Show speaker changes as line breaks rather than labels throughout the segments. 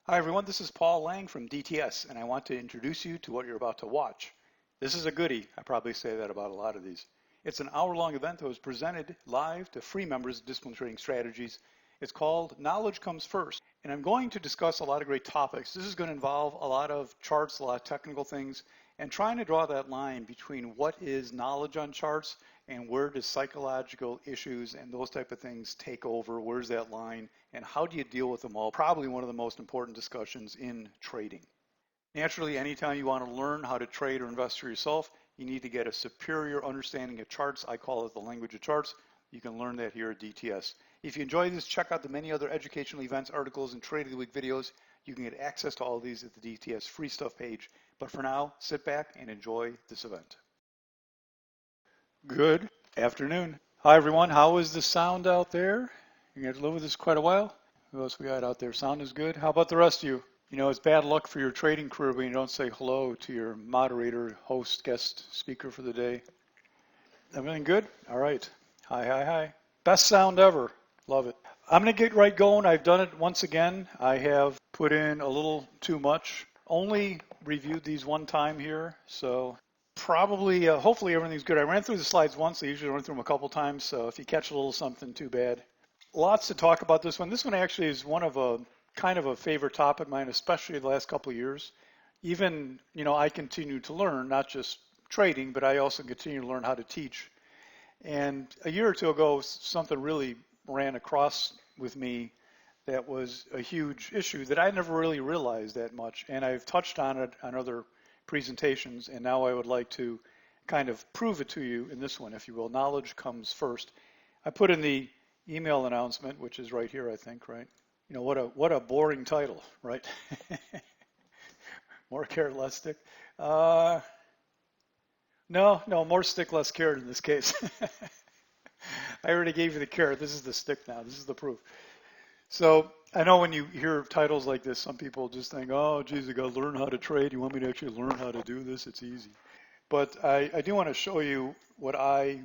Hi everyone, this is Paul Lang from DTS, and I want to introduce you to what you're about to watch. This is a goodie. I probably say that about a lot of these. It's an hour-long event that was presented live to free members of Discipline Trading Strategies. It's called Knowledge Comes First, and I'm going to discuss a lot of great topics. This is going to involve a lot of charts, a lot of technical things, and trying to draw that line between what is knowledge on charts and where does psychological issues and those type of things take over, where's that line, and how do you deal with them all? Probably one of the most important discussions in trading. Naturally, anytime you want to learn how to trade or invest for yourself, you need to get a superior understanding of charts. I call it the language of charts. You can learn that here at DTS. If you enjoy this, check out the many other educational events, articles, and Trade of the Week videos. You can get access to all of these at the DTS free stuff page. But for now, sit back and enjoy this event. Good afternoon. Hi everyone, how is the sound out there? You guys live with this quite a while? Who else we got out there? Sound is good. How about the rest of you? You know, it's bad luck for your trading career when you don't say hello to your moderator, host, guest speaker for the day. Everything good? All right. Hi, hi, hi. Best sound ever. Love it. I'm going to get right going. I've done it once again. I have put in a little too much. Only reviewed these one time here, so probably, hopefully everything's good. I ran through the slides once. I usually run through them a couple times, so if you catch a little something, too bad. Lots to talk about this one. This one actually is one of a kind of a favorite topic of mine, especially the last couple of years. Even, I continue to learn, not just trading, but I also continue to learn how to teach. And a year or two ago, something really ran across with me that was a huge issue that I never really realized that much. And I've touched on it on other presentations, and now I would like to kind of prove it to you in this one, if you will. Knowledge comes first. I put in the email announcement, which is right here, I think, right? What a boring title, right? More carrot, less stick. No, more stick, less carrot in this case. I already gave you the carrot. This is the stick now. This is the proof. So I know when you hear titles like this, some people just think, oh, geez, I got to learn how to trade. You want me to actually learn how to do this? It's easy. But I do want to show you what I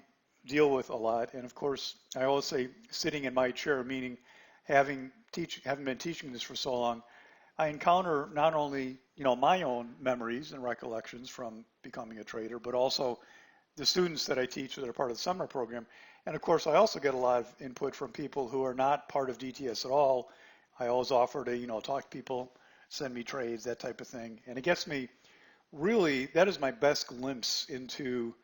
deal with a lot. And of course, I always say sitting in my chair, meaning having been teaching this for so long, I encounter not only, my own memories and recollections from becoming a trader, but also the students that I teach that are part of the summer program. And of course, I also get a lot of input from people who are not part of DTS at all. I always offer to, talk to people, send me trades, that type of thing. And it gets me really, that is my best glimpse into,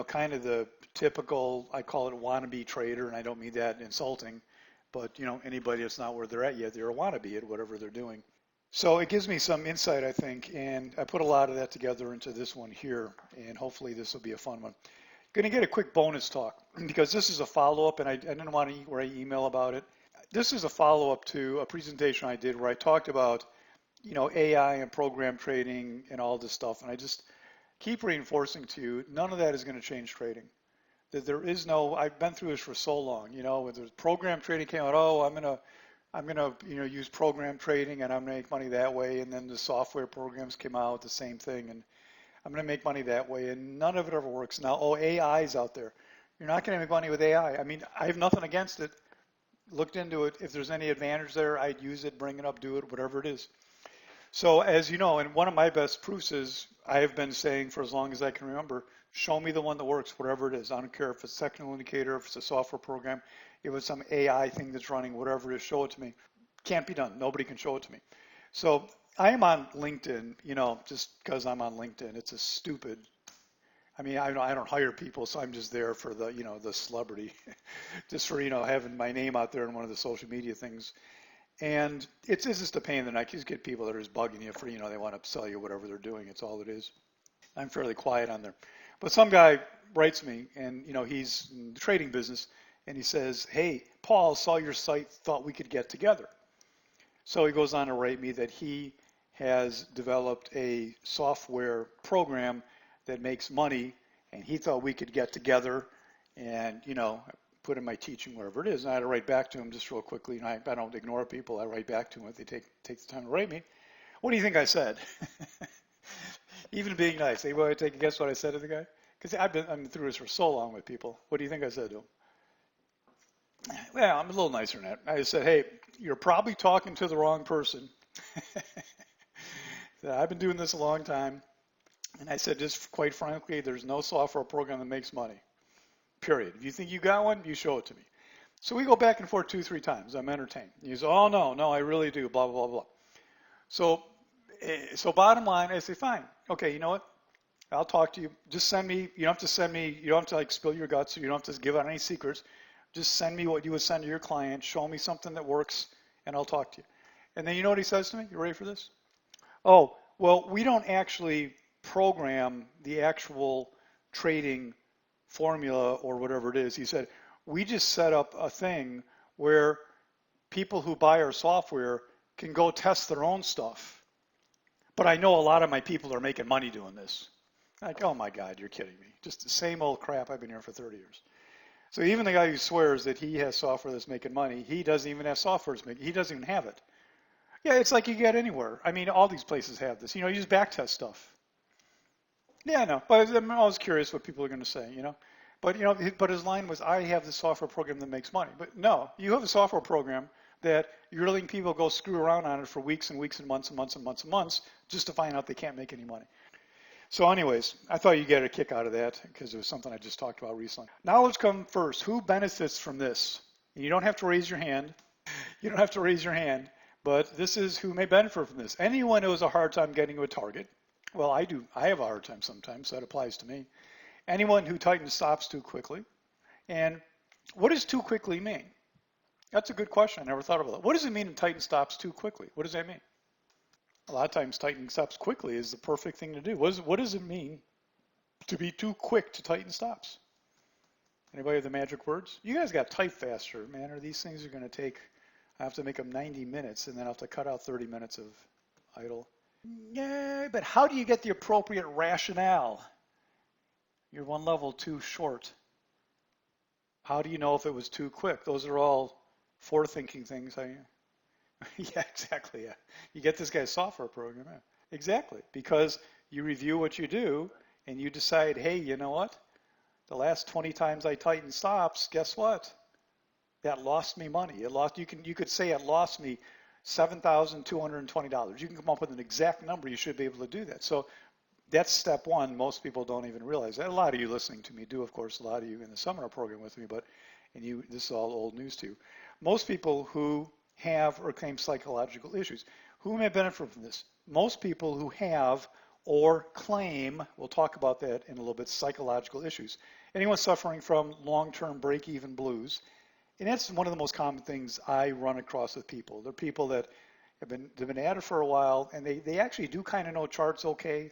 kind of the typical, I call it wannabe trader, and I don't mean that insulting, but, anybody that's not where they're at yet, they're a wannabe at whatever they're doing. So it gives me some insight, I think, and I put a lot of that together into this one here, and hopefully this will be a fun one. Going to get a quick bonus talk because this is a follow-up, and I didn't want to write email about it. This is a follow-up to a presentation I did where I talked about, AI and program trading and all this stuff, and I just keep reinforcing to you, none of that is going to change trading. That there is no, I've been through this for so long, when the program trading came out, oh, I'm gonna use program trading and I'm gonna make money that way, and then the software programs came out, the same thing, and I'm gonna make money that way, and none of it ever works. Now, AI is out there. You're not gonna make money with AI. I mean, I have nothing against it. Looked into it. If there's any advantage there, I'd use it, bring it up, do it, whatever it is. So as you know, and one of my best proofs is I have been saying for as long as I can remember, show me the one that works, whatever it is. I don't care if it's a technical indicator, if it's a software program, if it's some AI thing that's running, whatever it is, show it to me. Can't be done. Nobody can show it to me. So I am on LinkedIn, just because I'm on LinkedIn. It's a stupid, I mean, I don't hire people, so I'm just there for the, the celebrity, just for, having my name out there in one of the social media things. And it's just a pain in the neck. You just get people that are just bugging you for, they want to sell you whatever they're doing. It's all it is. I'm fairly quiet on there. But some guy writes me, and, he's in the trading business, and he says, hey, Paul, saw your site, thought we could get together. So he goes on to write me that he has developed a software program that makes money, and he thought we could get together and, put in my teaching, wherever it is. And I had to write back to him just real quickly. And I don't ignore people. I write back to them if they take the time to write me. What do you think I said? Even being nice. Hey, want to take a guess what I said to the guy? Because I've been through this for so long with people. What do you think I said to him? Well, I'm a little nicer than that. I said, hey, you're probably talking to the wrong person. I've been doing this a long time, and I said, just quite frankly, there's no software program that makes money. Period. If you think you got one, you show it to me. So we go back and forth 2, 3 times. I'm entertained. He says, oh no, I really do. Blah blah blah blah. So, so bottom line, I say, fine. Okay, you know what? I'll talk to you. Just send me. You don't have to send me. You don't have to like spill your guts. Or you don't have to give out any secrets. Just send me what you would send to your client. Show me something that works, and I'll talk to you. And then you know what he says to me? You ready for this? Oh, well, we don't actually program the actual trading formula or whatever it is. He said, we just set up a thing where people who buy our software can go test their own stuff. But I know a lot of my people are making money doing this. Like, oh my God, you're kidding me. Just the same old crap. I've been here for 30 years. So even the guy who swears that he has software that's making money, he doesn't even have software that's making, he doesn't even have it. Yeah, it's like you get anywhere. I mean, all these places have this. You just back test stuff. Yeah, I know. But I'm always curious what people are going to say, But, but his line was, I have the software program that makes money. But no, you have a software program that you're letting people go screw around on it for weeks and weeks and months and months and months and months just to find out they can't make any money. So anyways, I thought you'd get a kick out of that because it was something I just talked about recently. Knowledge comes first. Who benefits from this? You don't have to raise your hand. You don't have to raise your hand, but this is who may benefit from this. Anyone who has a hard time getting to a target. Well, I do. I have a hard time sometimes, so that applies to me. Anyone who tightens stops too quickly. And what does too quickly mean? That's a good question. I never thought about that. What does it mean to tighten stops too quickly? What does that mean? A lot of times tightening stops quickly is the perfect thing to do. What does it mean to be too quick to tighten stops? Anybody have the magic words? You guys got to type faster, man, or these things are going to take, I have to make them 90 minutes and then I have to cut out 30 minutes of idle. Yeah, but how do you get the appropriate rationale? You're one level too short. How do you know if it was too quick? Those are all forethinking things. Yeah, exactly. Yeah. You get this guy's software program. Yeah. Exactly. Because you review what you do and you decide, hey, you know what? The last 20 times I tightened stops, guess what? That lost me money. You could say it lost me $7,220. You can come up with an exact number. You should be able to do that. So that's step one. Most people don't even realize that. A lot of you listening to me do, of course. A lot of you in the seminar program with me, this is all old news to you. Most people who have or claim psychological issues, who may benefit from this? Most people who have or claim, we'll talk about that in a little bit, psychological issues. Anyone suffering from long-term break-even blues, and that's one of the most common things I run across with people. They're people that they've been at it for a while, and they actually do kind of know charts okay.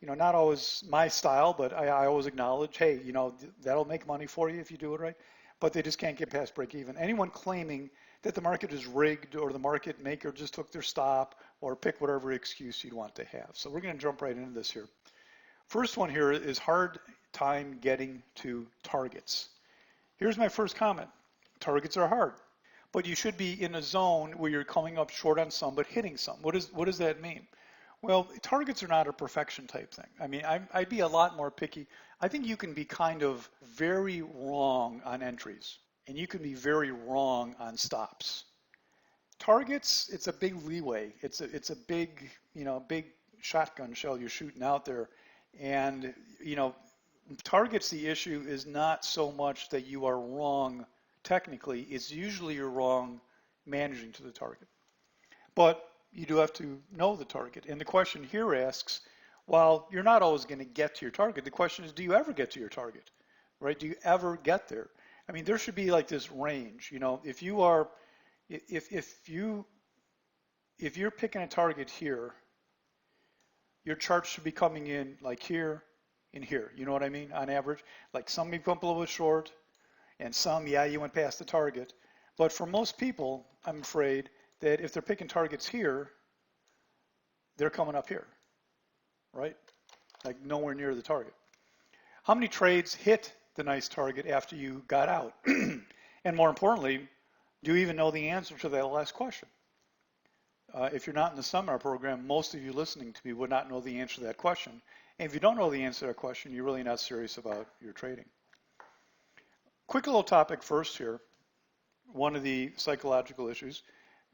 Not always my style, but I always acknowledge, hey, that'll make money for you if you do it right. But they just can't get past break even. Anyone claiming that the market is rigged or the market maker just took their stop or pick whatever excuse you'd want to have. So we're going to jump right into this here. First one here is hard time getting to targets. Here's my first comment. Targets are hard, but you should be in a zone where you're coming up short on some but hitting some. What does that mean? Well, targets are not a perfection type thing. I mean, I'd be a lot more picky. I think you can be kind of very wrong on entries, and you can be very wrong on stops. Targets, it's a big leeway. It's a big, big shotgun shell you're shooting out there. And, targets, the issue is not so much that you are wrong technically. It's usually you're wrong managing to the target. But you do have to know the target. And the question here asks, well, you're not always going to get to your target. The question is, do you ever get to your target, right? Do you ever get there? I mean, there should be like this range. If you're picking a target here, your chart should be coming in like here and here. You know what I mean? On average, like some you come up a little bit short, and some, yeah, you went past the target. But for most people, I'm afraid that if they're picking targets here, they're coming up here, right? Like nowhere near the target. How many trades hit the nice target after you got out? And more importantly, do you even know the answer to that last question? If you're not in the seminar program, most of you listening to me would not know the answer to that question. And if you don't know the answer to that question, you're really not serious about your trading. Quick little topic first here. One of the psychological issues.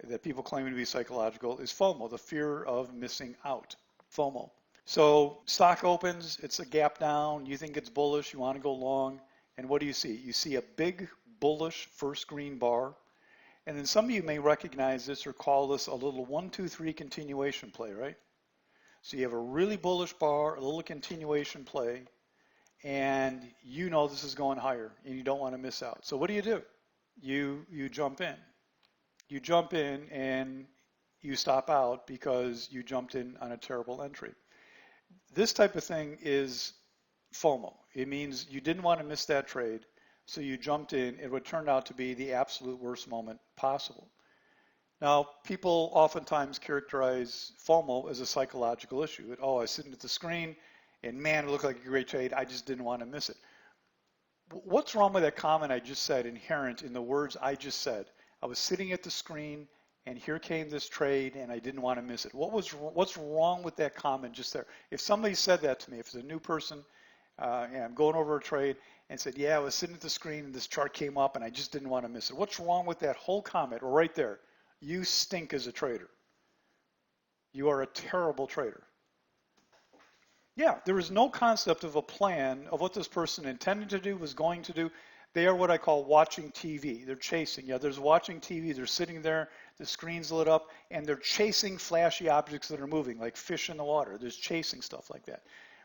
that people claim to be psychological is FOMO, the fear of missing out. FOMO. So stock opens, it's a gap down, you think it's bullish, you want to go long, and what do you see? You see a big bullish first green bar, and then some of you may recognize this or call this a little 1, 2, 3 continuation play, right? So you have a really bullish bar, a little continuation play, and you know this is going higher and you don't want to miss out. So what do? You jump in. You jump in and you stop out because you jumped in on a terrible entry. This type of thing is FOMO. It means you didn't want to miss that trade, so you jumped in. It would turn out to be the absolute worst moment possible. Now, people oftentimes characterize FOMO as a psychological issue. Oh, I was sitting at the screen, and man, it looked like a great trade. I just didn't want to miss it. What's wrong with that comment I just said, inherent in the words I just said? I was sitting at the screen, and here came this trade, and I didn't want to miss it. What's wrong with that comment just there? If somebody said that to me, if it's a new person, and I'm going over a trade, and said, yeah, I was sitting at the screen, and this chart came up, and I just didn't want to miss it. What's wrong with that whole comment right there? You stink as a trader. You are a terrible trader. Yeah, there is no concept of a plan of what this person intended to do, was going to do. They are what I call watching TV. They're chasing. Yeah, there's watching TV. They're sitting there, the screen's lit up, and they're chasing flashy objects that are moving, like fish in the water. There's chasing stuff like that.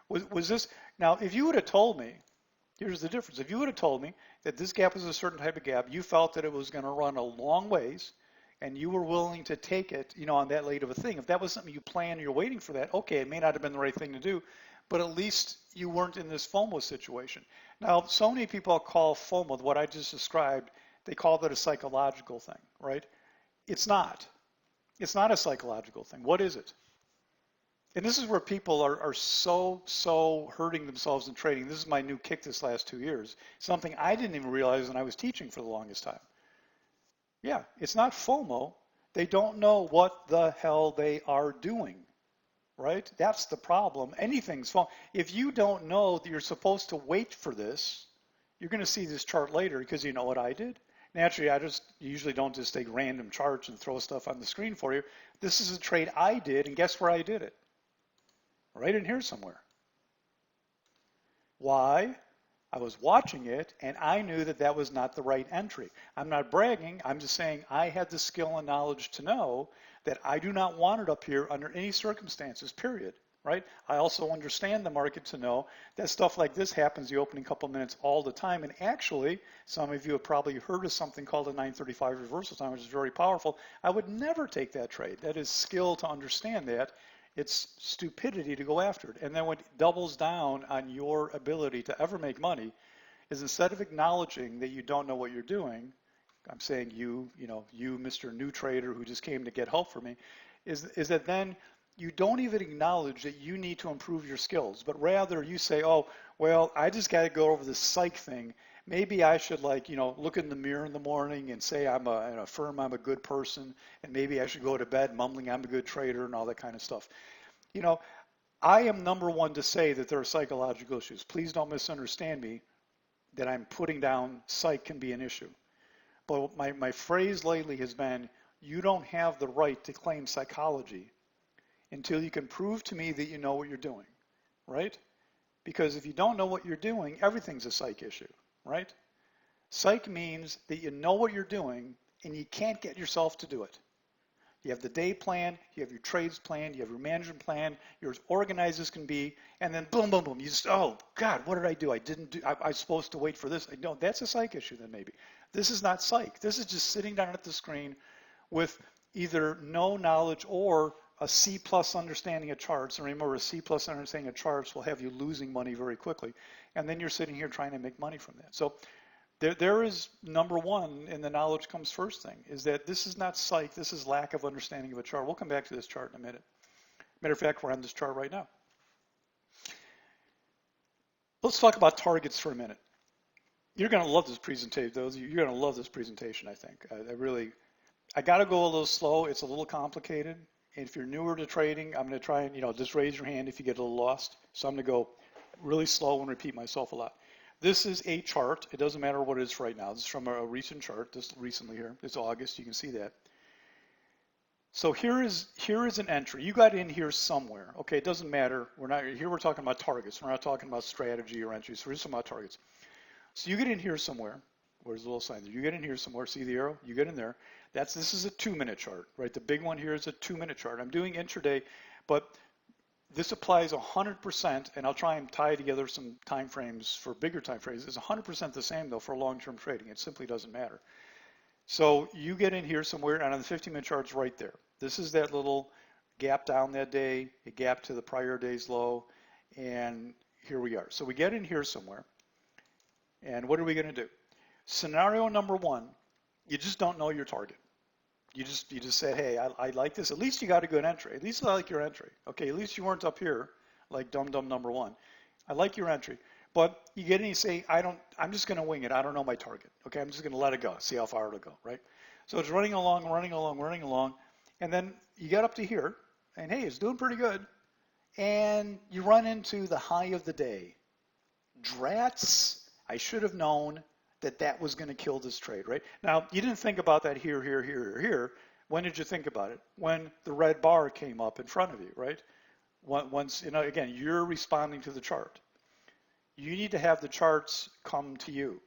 Was this, now, if you would have told me, here's the difference. If you would have told me that this gap was a certain type of gap, you felt that it was going to run a long ways, and you were willing to take it, on that late of a thing. If that was something you planned, you're waiting for that, okay, it may not have been the right thing to do, but at least you weren't in this FOMO situation. Now, so many people call FOMO, what I just described, they call that a psychological thing, right? It's not. It's not a psychological thing. What is it? And this is where people are so hurting themselves in trading. This is my new kick this last 2 years. Something I didn't even realize when I was teaching for the longest time. Yeah, it's not FOMO. They don't know what the hell they are doing, right? That's the problem. Anything's FOMO. If you don't know that you're supposed to wait for this, you're going to see this chart later because you know what I did. Naturally, I just usually don't just take random charts and throw stuff on the screen for you. This is a trade I did, and guess where I did it? Right in here somewhere. Why? I was watching it, and I knew that that was not the right entry. I'm not bragging. I'm just saying I had the skill and knowledge to know that I do not want it up here under any circumstances, period. Right? I also understand the market to know that stuff like this happens the opening couple minutes all the time. And actually, some of you have probably heard of something called a 935 reversal time, which is very powerful. I would never take that trade. That is skill to understand that. It's stupidity to go after it. And then what doubles down on your ability to ever make money is instead of acknowledging that you don't know what you're doing, I'm saying you, Mr. New Trader who just came to get help from me, is that then you don't even acknowledge that you need to improve your skills, but rather you say, oh, well, I just got to go over this psych thing. Maybe I should look in the mirror in the morning and say and affirm I'm a good person, and maybe I should go to bed mumbling I'm a good trader and all that kind of stuff. I am number one to say that there are psychological issues. Please don't misunderstand me that I'm putting down psych can be an issue. But my phrase lately has been, you don't have the right to claim psychology until you can prove to me that you know what you're doing, right? Because if you don't know what you're doing, everything's a psych issue, right? Psych means that you know what you're doing and you can't get yourself to do it. You have the day plan, you have your trades plan, you have your management plan, you're as organized as can be, and then boom, boom, boom, you just, oh God, what did I do? I was supposed to wait for this. No, that's a psych issue then maybe. This is not psych. This is just sitting down at the screen with either no knowledge or a C plus understanding of charts. And remember, a C plus understanding of charts will have you losing money very quickly. And then you're sitting here trying to make money from that. So there is number one, and the knowledge comes first thing, is that this is not psych. This is lack of understanding of a chart. We'll come back to this chart in a minute. Matter of fact, we're on this chart right now. Let's talk about targets for a minute. You're going to love this presentation. You're going to love this presentation, I think. I got to go a little slow. It's a little complicated. And if you're newer to trading, I'm going to try and, just raise your hand if you get a little lost. So I'm going to go really slow and repeat myself a lot. This is a chart. It doesn't matter what it is right now. This is from a recent chart, just recently here. It's August. You can see that. So here is an entry. You got in here somewhere. Okay, it doesn't matter. We're talking about targets. We're not talking about strategy or entries. So we're just talking about targets. So you get in here somewhere. Where's the little sign there? You get in here somewhere. See the arrow? You get in there. This is a 2-minute chart, right? The big one here is a 2-minute chart. I'm doing intraday, but this applies 100%, and I'll try and tie together some time frames for bigger time frames. It's 100% the same though for long-term trading. It simply doesn't matter. So you get in here somewhere, and on the 15-minute chart's right there. This is that little gap down that day, a gap to the prior day's low, and here we are. So we get in here somewhere, and what are we going to do? Scenario number one, you just don't know your target. You just said, hey, I like this. At least you got a good entry. At least I like your entry. Okay, at least you weren't up here like dumb number one. I like your entry. But you get in and you say, I'm just going to wing it. I don't know my target. Okay, I'm just going to let it go, see how far it'll go, right? So it's running along, and then you get up to here, and hey, it's doing pretty good. And you run into the high of the day. Drats, I should have known that was going to kill this trade, right? Now, you didn't think about that here. When did you think about it? When the red bar came up in front of you, right? Once, again, you're responding to the chart. You need to have the charts come to you.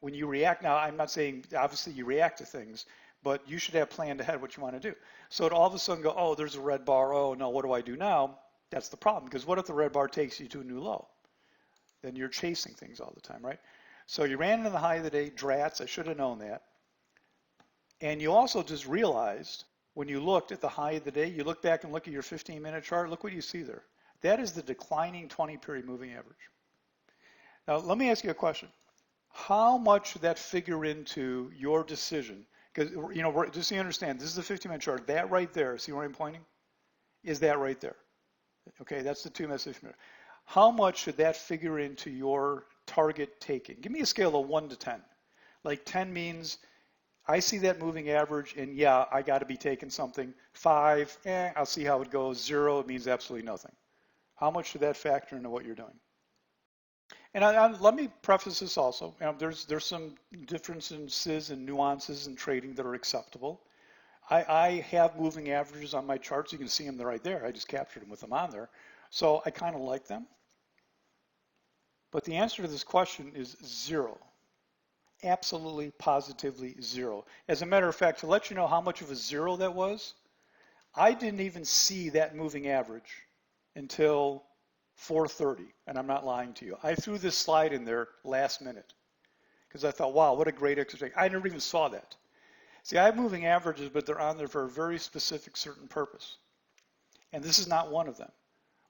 When you react, now I'm not saying obviously you react to things, but you should have planned ahead what you want to do. So to all of a sudden go, oh, there's a red bar, oh no, what do I do now? That's the problem, because what if the red bar takes you to a new low? Then you're chasing things all the time, right? So you ran into the high of the day, drats, I should have known that. And you also just realized when you looked at the high of the day, you look back and look at your 15-minute chart, look what you see there. That is the declining 20-period moving average. Now, let me ask you a question. How much should that figure into your decision? Because, just so you understand, this is the 15-minute chart. That right there, see where I'm pointing? Is that right there? Okay, that's the 2-minute, 15-minute. How much should that figure into your target taking? Give me a scale of 1 to 10. Like 10 means I see that moving average, and yeah, I got to be taking something. 5, I'll see how it goes. 0, it means absolutely nothing. How much should that factor into what you're doing? And let me preface this also. There's some differences and nuances in trading that are acceptable. I have moving averages on my charts. You can see them right there. I just captured them with them on there. So I kind of like them. But the answer to this question is 0. Absolutely, positively 0. As a matter of fact, to let you know how much of a 0 that was, I didn't even see that moving average until 4:30, and I'm not lying to you. I threw this slide in there last minute because I thought, wow, what a great exercise. I never even saw that. See, I have moving averages, but they're on there for a very specific certain purpose. And this is not one of them.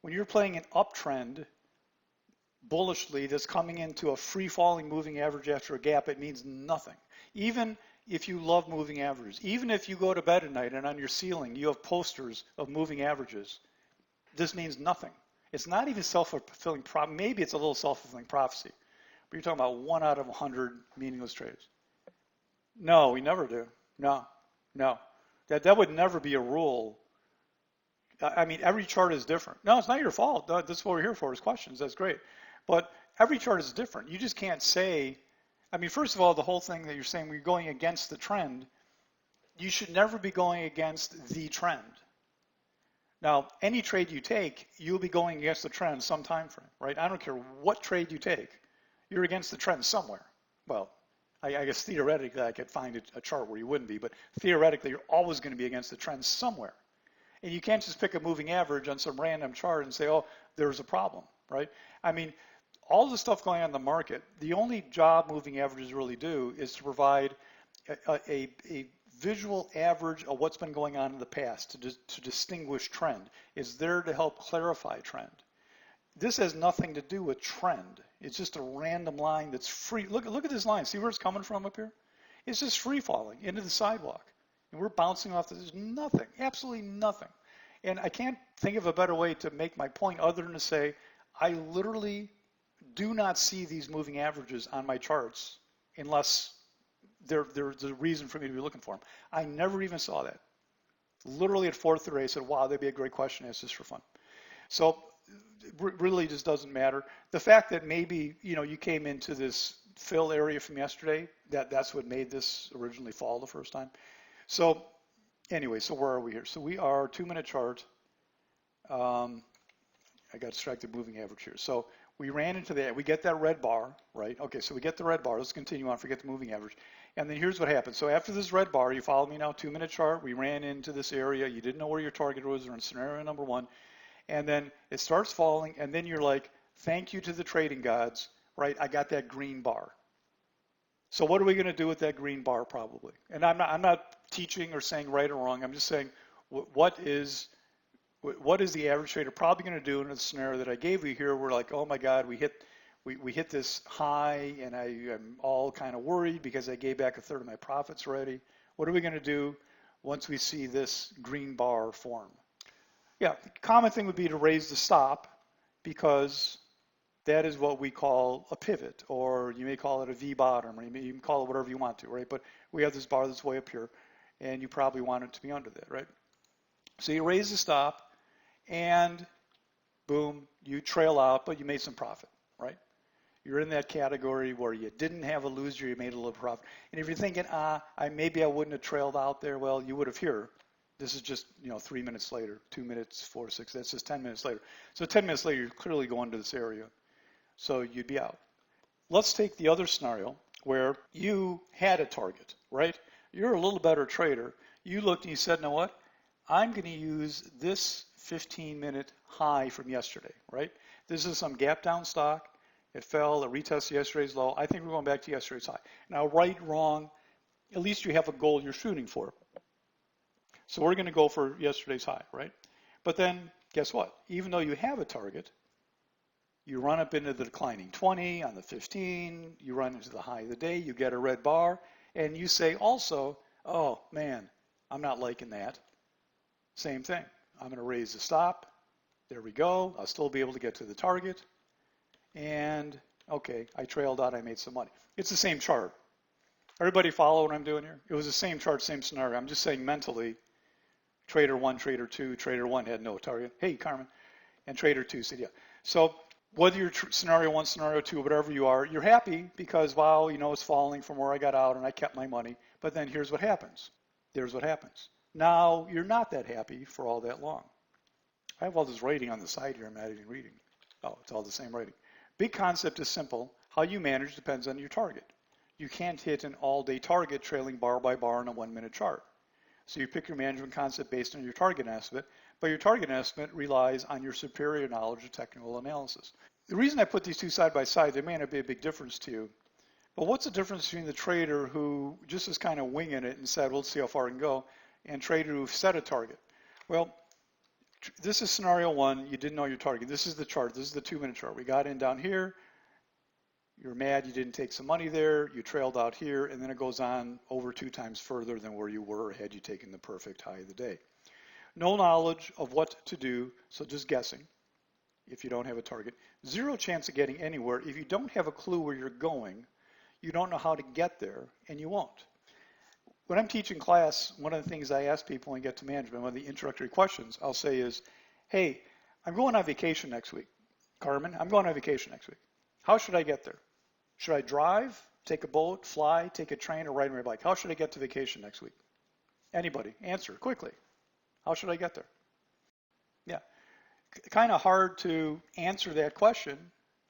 When you're playing an uptrend bullishly that's coming into a free-falling moving average after a gap, it means nothing. Even if you love moving averages, even if you go to bed at night and on your ceiling you have posters of moving averages, this means nothing. It's not even self-fulfilling prophecy. Maybe it's a little self-fulfilling prophecy, but you're talking about 1 out of 100 meaningless trades. No, we never do. No. That would never be a rule. I mean, every chart is different. No, it's not your fault. That's what we're here for, is questions. That's great. But every chart is different. You just can't say, I mean, first of all, the whole thing that you're saying, we're going against the trend, you should never be going against the trend. Now, any trade you take, you'll be going against the trend some time frame, right? I don't care what trade you take, you're against the trend somewhere. Well, I guess theoretically I could find a chart where you wouldn't be, but theoretically you're always going to be against the trend somewhere. And you can't just pick a moving average on some random chart and say, oh, there's a problem, right? I mean, all the stuff going on in the market, the only job moving averages really do is to provide a visual average of what's been going on in the past to distinguish trend. It's there to help clarify trend. This has nothing to do with trend. It's just a random line that's free. Look at this line. See where it's coming from up here? It's just free falling into the sidewalk. And we're bouncing off this. There's nothing, absolutely nothing. And I can't think of a better way to make my point other than to say, I literally do not see these moving averages on my charts unless there's a reason for me to be looking for them. I never even saw that. Literally at 4:30, I said, wow, that'd be a great question to ask just for fun. So it really just doesn't matter. The fact that maybe, you came into this fill area from yesterday, that's what made this originally fall the first time. So Anyway, so where are we here? So we are 2-minute chart. I got distracted moving average here. So we ran into that. We get that red bar, right? Okay, so we get the red bar. Let's continue on. Forget the moving average. And then here's what happens. So after this red bar, you follow me now, 2-minute chart. We ran into this area. You didn't know where your target was. We're in scenario number 1. And then it starts falling. And then you're like, thank you to the trading gods, right? I got that green bar. So what are we going to do with that green bar probably? And I'm not teaching or saying right or wrong. I'm just saying what is the average trader probably going to do in the scenario that I gave you here? We're like, oh my God, we hit this high, and I'm all kind of worried because I gave back a third of my profits already. What are we going to do once we see this green bar form? Yeah, the common thing would be to raise the stop because that is what we call a pivot, or you may call it a V bottom, or you may even call it whatever you want to, right? But we have this bar that's way up here, and you probably want it to be under that, right? So you raise the stop, and boom, you trail out, but you made some profit, right? You're in that category where you didn't have a loser, you made a little profit. And if you're thinking, maybe I wouldn't have trailed out there, well, you would have here. This is just 3 minutes later, 2 minutes, 4, 6, that's just 10 minutes later. So 10 minutes later, you're clearly going to this area. So you'd be out. Let's take the other scenario where you had a target, right? You're a little better trader. You looked and you said, you know what? I'm going to use this 15-minute high from yesterday, right? This is some gap down stock. It fell, it retested yesterday's low. I think we're going back to yesterday's high. Now, right, wrong, at least you have a goal you're shooting for. So we're going to go for yesterday's high, right? But then, guess what? Even though you have a target, you run up into the declining 20 on the 15, you run into the high of the day, you get a red bar, and you say also, oh man, I'm not liking that. Same thing. I'm going to raise the stop. There we go. I'll still be able to get to the target. And okay, I trailed out, I made some money. It's the same chart. Everybody follow what I'm doing here? It was the same chart, same scenario. I'm just saying mentally, trader 1, trader 2, trader 1 had no target. Hey, Carmen. And trader 2 said, yeah. So whether you're scenario 1, scenario 2, whatever you are, you're happy because, wow, it's falling from where I got out and I kept my money. But then here's what happens. There's what happens. Now, you're not that happy for all that long. I have all this writing on the side here I'm not even reading. Oh, it's all the same writing. Big concept is simple. How you manage depends on your target. You can't hit an all-day target trailing bar by bar in a 1-minute chart. So you pick your management concept based on your target estimate, but your target estimate relies on your superior knowledge of technical analysis. The reason I put these two side by side, they may not be a big difference to you, but what's the difference between the trader who just is kind of winging it and said, well, let's see how far I can go, and trader who set a target? Well, this is scenario 1. You didn't know your target. This is the chart. This is the 2-minute chart. We got in down here. You're mad you didn't take some money there. You trailed out here, and then it goes on over 2 times further than where you were had you taken the perfect high of the day. No knowledge of what to do, so just guessing if you don't have a target. 0 chance of getting anywhere. If you don't have a clue where you're going, you don't know how to get there, and you won't. When I'm teaching class, one of the things I ask people when I get to management, one of the introductory questions I'll say is, hey, I'm going on vacation next week. Carmen, I'm going on vacation next week. How should I get there? Should I drive, take a boat, fly, take a train, or ride my bike? How should I get to vacation next week? Anybody? Answer quickly. How should I get there? Yeah. Kind of hard to answer that question,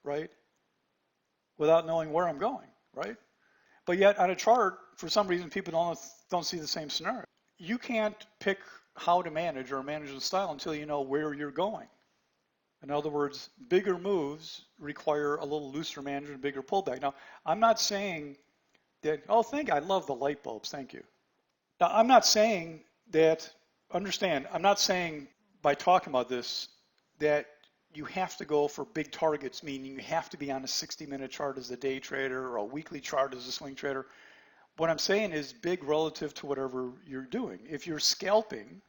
right, without knowing where I'm going, right? But yet on a chart, for some reason, people don't see the same scenario. You can't pick how to manage or manage the style until you know where you're going. In other words, bigger moves require a little looser management, bigger pullback. Now, I'm not saying that, I love the light bulbs, thank you. Now, I'm not saying that, understand, I'm not saying by talking about this that you have to go for big targets, meaning you have to be on a 60-minute chart as a day trader or a weekly chart as a swing trader. What I'm saying is big relative to whatever you're doing. If you're scalping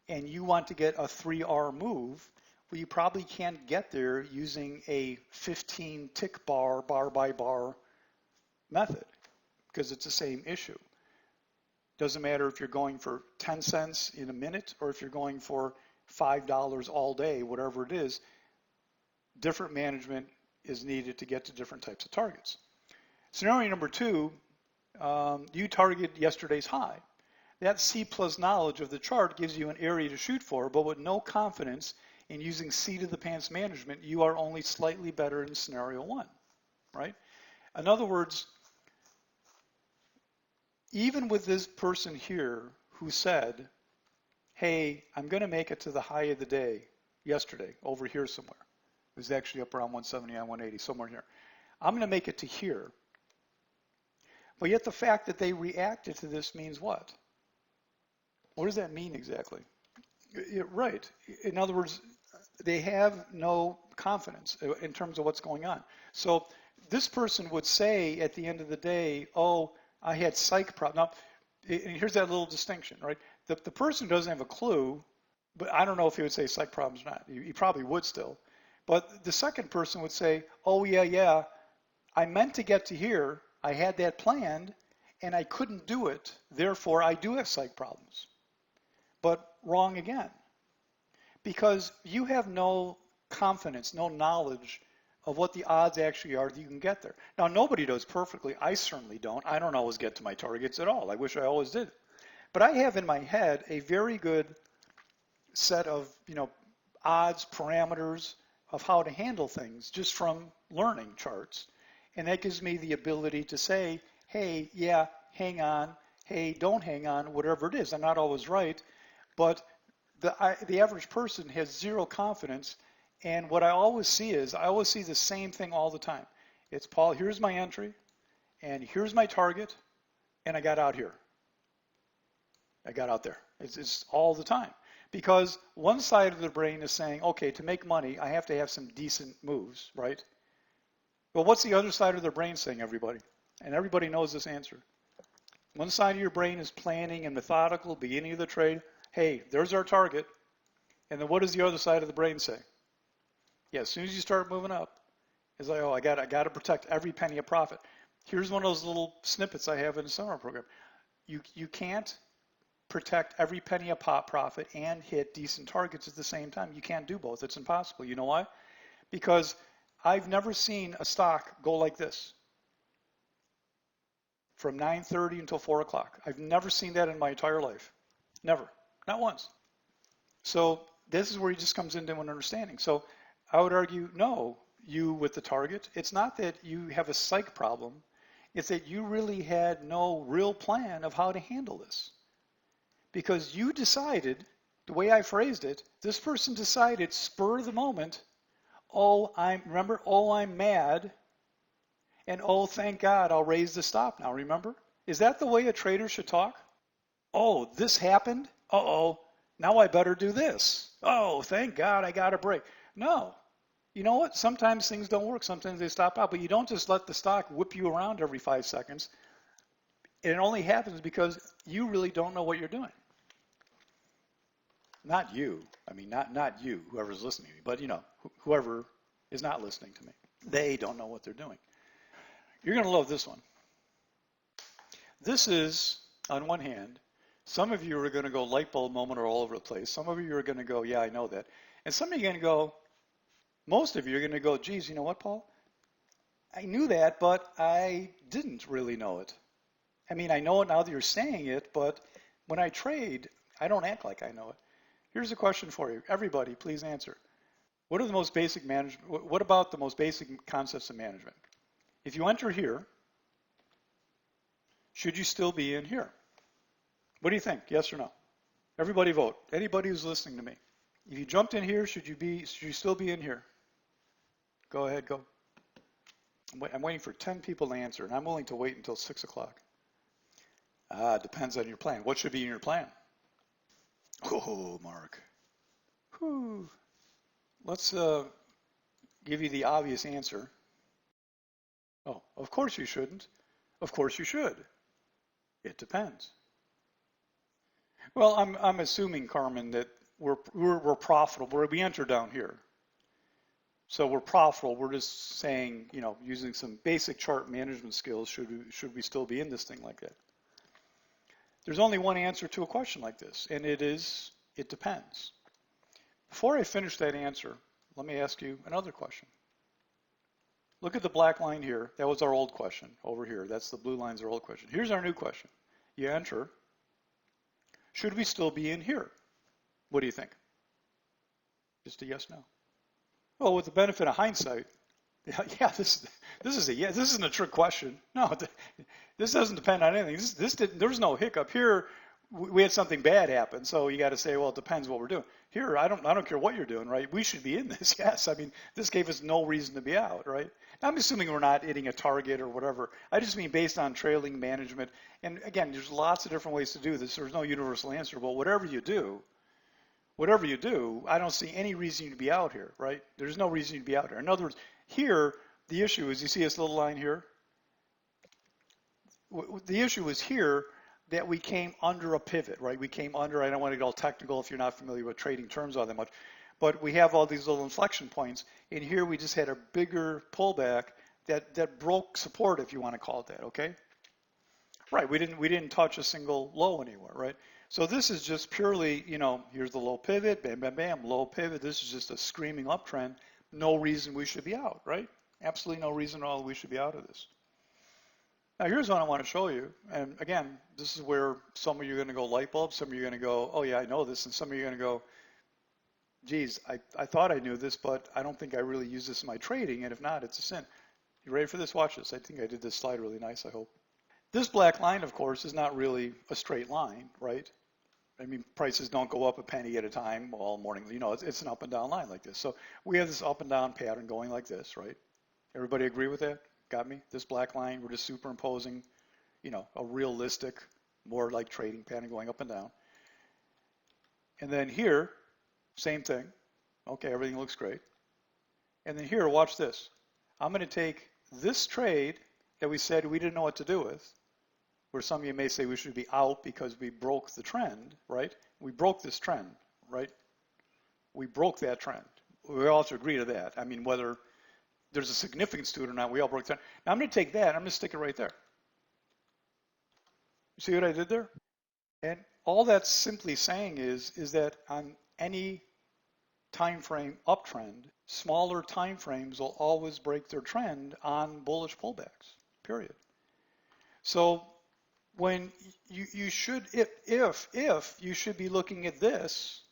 and you want to get a 3R move, well, you probably can't get there using a 15 tick bar by bar method because it's the same issue. Doesn't matter if you're going for 10 cents in a minute or if you're going for $5 all day, whatever it is, different management is needed to get to different types of targets. Scenario number 2, you target yesterday's high. That C plus knowledge of the chart gives you an area to shoot for, but with no confidence in using seat of the pants management, you are only slightly better in scenario one, right? In other words, even with this person here who said, hey, I'm going to make it to the high of the day yesterday, over here somewhere. It was actually up around 179, 180, somewhere here. I'm going to make it to here. But yet the fact that they reacted to this means what? What does that mean exactly? Right. In other words, they have no confidence in terms of what's going on. So this person would say at the end of the day, oh, I had psych problems. Now, and here's that little distinction, right? The person doesn't have a clue, but I don't know if he would say psych problems or not. He probably would still. But the second person would say, oh, yeah, I meant to get to here. I had that planned, and I couldn't do it. Therefore, I do have psych problems. But wrong again. Because you have no confidence, no knowledge of what the odds actually are that you can get there. Now, nobody does perfectly. I certainly don't. I don't always get to my targets at all. I wish I always did. But I have in my head a very good set of, odds, parameters of how to handle things just from learning charts. And that gives me the ability to say, hey, yeah, hang on. Hey, don't hang on, whatever it is. I'm not always right. But the average person has zero confidence. And what I always see is, I always see the same thing all the time. It's, Paul, here's my entry, and here's my target, and I got out here. I got out there. It's all the time. Because one side of the brain is saying, okay, to make money, I have to have some decent moves, right? Well, what's the other side of the brain saying, everybody? And everybody knows this answer. One side of your brain is planning and methodical, beginning of the trade. Hey, there's our target. And then what does the other side of the brain say? Yeah, as soon as you start moving up, it's like, oh, I got to protect every penny of profit. Here's one of those little snippets I have in the summer program. You can't protect every penny of profit and hit decent targets at the same time. You can't do both. It's impossible. You know why? Because I've never seen a stock go like this from 9:30 until 4 o'clock. I've never seen that in my entire life. Never. Not once. So this is where he just comes into an understanding. So I would argue, no, you with the target, it's not that you have a psych problem. It's that you really had no real plan of how to handle this. Because you decided, the way I phrased it, this person decided spur of the moment, I'm mad, and oh, thank God, I'll raise the stop now, remember? Is that the way a trader should talk? Oh, this happened? Uh-oh, now I better do this. Oh, thank God, I got a break. No. You know what? Sometimes things don't work. Sometimes they stop out, but you don't just let the stock whip you around every 5 seconds. And it only happens because you really don't know what you're doing. Not you. I mean, not you, whoever's listening to me, but whoever is not listening to me. They don't know what they're doing. You're going to love this one. This is, on one hand, some of you are going to go light bulb moment or all over the place. Some of you are going to go, yeah, I know that. And some of you are going to go, most of you are going to go, geez, you know what, Paul? I knew that, but I didn't really know it. I mean, I know it now that you're saying it, but when I trade, I don't act like I know it. Here's a question for you. Everybody, please answer. What are the most basic management? What about the most basic concepts of management? If you enter here, should you still be in here? What do you think? Yes or no? Everybody vote. Anybody who's listening to me. If you jumped in here, should you still be in here? Go ahead, go. I'm waiting for 10 people to answer, and I'm willing to wait until 6 o'clock. Depends on your plan. What should be in your plan? Oh, Mark. Whew. Let's give you the obvious answer. Oh, of course you shouldn't. Of course you should. It depends. Well, I'm assuming, Carmen, that we're profitable. We enter down here. So we're profitable. We're just saying, using some basic chart management skills, should we still be in this thing like that? There's only one answer to a question like this, and it depends. Before I finish that answer, let me ask you another question. Look at the black line here. That was our old question over here. That's the blue line's our old question. Here's our new question. You enter. should we still be in here? What do you think? Just a yes, no. Well, with the benefit of hindsight, yeah, this is a yeah. This isn't a trick question. No, this doesn't depend on anything. This didn't. There was no hiccup here. We had something bad happen, so you got to say, well, it depends what we're doing. Here, I don't care what you're doing, right? We should be in this. Yes, I mean, this gave us no reason to be out, right? I'm assuming we're not hitting a target or whatever. I just mean based on trailing management. And again, there's lots of different ways to do this. There's no universal answer, but whatever you do, I don't see any reason to be out here, right? There's no reason to be out here. In other words, here, the issue is, you see this little line here? The issue is here that we came under a pivot, right? We came under, I don't want to get all technical if you're not familiar with trading terms all that much, but we have all these little inflection points. And here we just had a bigger pullback that broke support, if you want to call it that, okay? Right, we didn't touch a single low anywhere, right? So this is just purely, here's the low pivot, bam, bam, bam, low pivot. This is just a screaming uptrend. No reason we should be out, right? Absolutely no reason at all we should be out of this. Now here's what I want to show you. And again, this is where some of you are going to go light bulb, some of you are going to go, oh yeah, I know this. And some of you are going to go, geez, I thought I knew this, but I don't think I really use this in my trading. And if not, it's a sin. You ready for this? Watch this. I think I did this slide really nice, I hope. This black line, of course, is not really a straight line, right? I mean, prices don't go up a penny at a time all morning. It's an up and down line like this. So we have this up and down pattern going like this, right? Everybody agree with that? Got me? This black line, we're just superimposing, a realistic, more like trading pattern going up and down. And then here, same thing. Okay, everything looks great. And then here, watch this. I'm going to take this trade that we said we didn't know what to do with, where some of you may say we should be out because we broke the trend, right? We broke this trend, right? We broke that trend. We all should agree to that. I mean, whether there's a significance to it or not, we all broke the trend. Now I'm going to take that, I'm going to stick it right there. You see what I did there? And all that's simply saying is that on any time frame uptrend, smaller time frames will always break their trend on bullish pullbacks, period. So when you should, if you should be looking at this,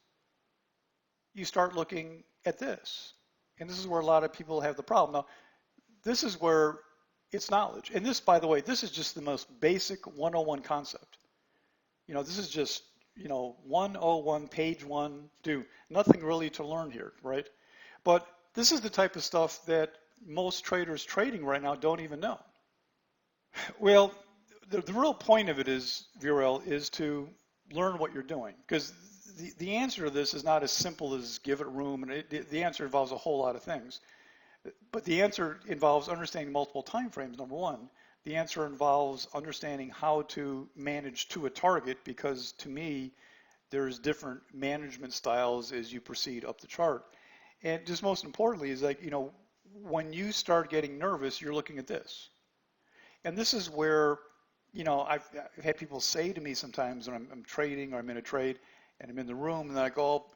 you start looking at this. And this is where a lot of people have the problem. Now, this is where it's knowledge. And this, by the way, this is just the most basic 101 concept. This is just, 101, page 1, do. Nothing really to learn here, right? But this is the type of stuff that most traders trading right now don't even know. Well, the real point of it is, Viral, is to learn what you're doing. Because the answer to this is not as simple as give it room, and the answer involves a whole lot of things. But the answer involves understanding multiple time frames, number one. The answer involves understanding how to manage to a target, because to me, there's different management styles as you proceed up the chart. And just most importantly is like, when you start getting nervous, you're looking at this. And this is where, I've had people say to me sometimes when I'm trading or I'm in a trade and I'm in the room and I go, oh,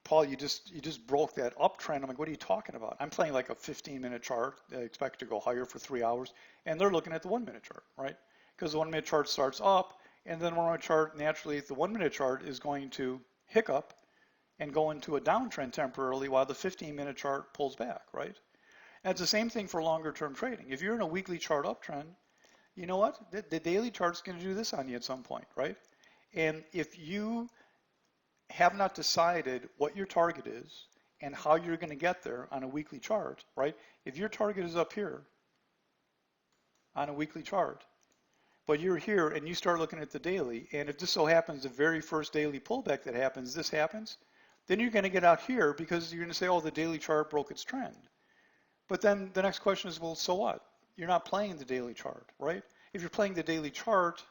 Paul, you just broke that uptrend. I'm like, what are you talking about? I'm playing like a 15-minute chart. I expect to go higher for 3 hours. And they're looking at the 1-minute chart, right? Because the 1-minute chart starts up, and then the 1-minute chart, naturally, the 1-minute chart is going to hiccup and go into a downtrend temporarily while the 15-minute chart pulls back, right? And it's the same thing for longer-term trading. If you're in a weekly chart uptrend, you know what? The daily chart's going to do this on you at some point, right? And if you have not decided what your target is and how you're going to get there on a weekly chart, right? If your target is up here on a weekly chart, but you're here and you start looking at the daily, and if this so happens the very first daily pullback that happens, this happens, then you're going to get out here because you're going to say, oh, the daily chart broke its trend. But then the next question is, well, so what? You're not playing the daily chart, right? If you're playing the daily chart,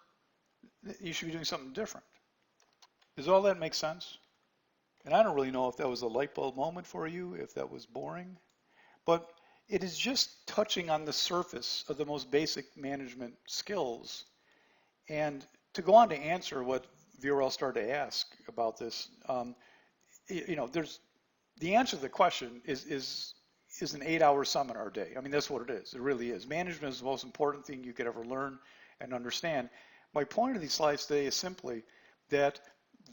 you should be doing something different. Does all that make sense? And I don't really know if that was a light bulb moment for you, if that was boring, but it is just touching on the surface of the most basic management skills. And to go on to answer what VRL started to ask about this, there's the answer to the question is an 8-hour seminar day. I mean, that's what it is. It really is. Management is the most important thing you could ever learn and understand. My point of these slides today is simply that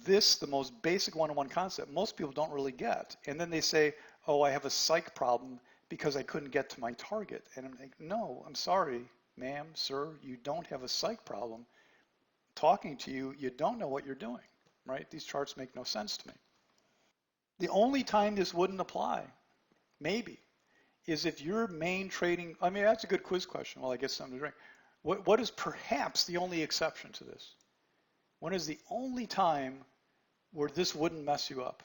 this, the most basic one-on-one concept, most people don't really get. And then they say, oh, I have a psych problem because I couldn't get to my target. And I'm like, no, I'm sorry, ma'am, sir, you don't have a psych problem. Talking to you, you don't know what you're doing, right? These charts make no sense to me. The only time this wouldn't apply, maybe, is if your main trading, I mean, that's a good quiz question. Well, I guess something to drink. What is perhaps the only exception to this? When is the only time where this wouldn't mess you up?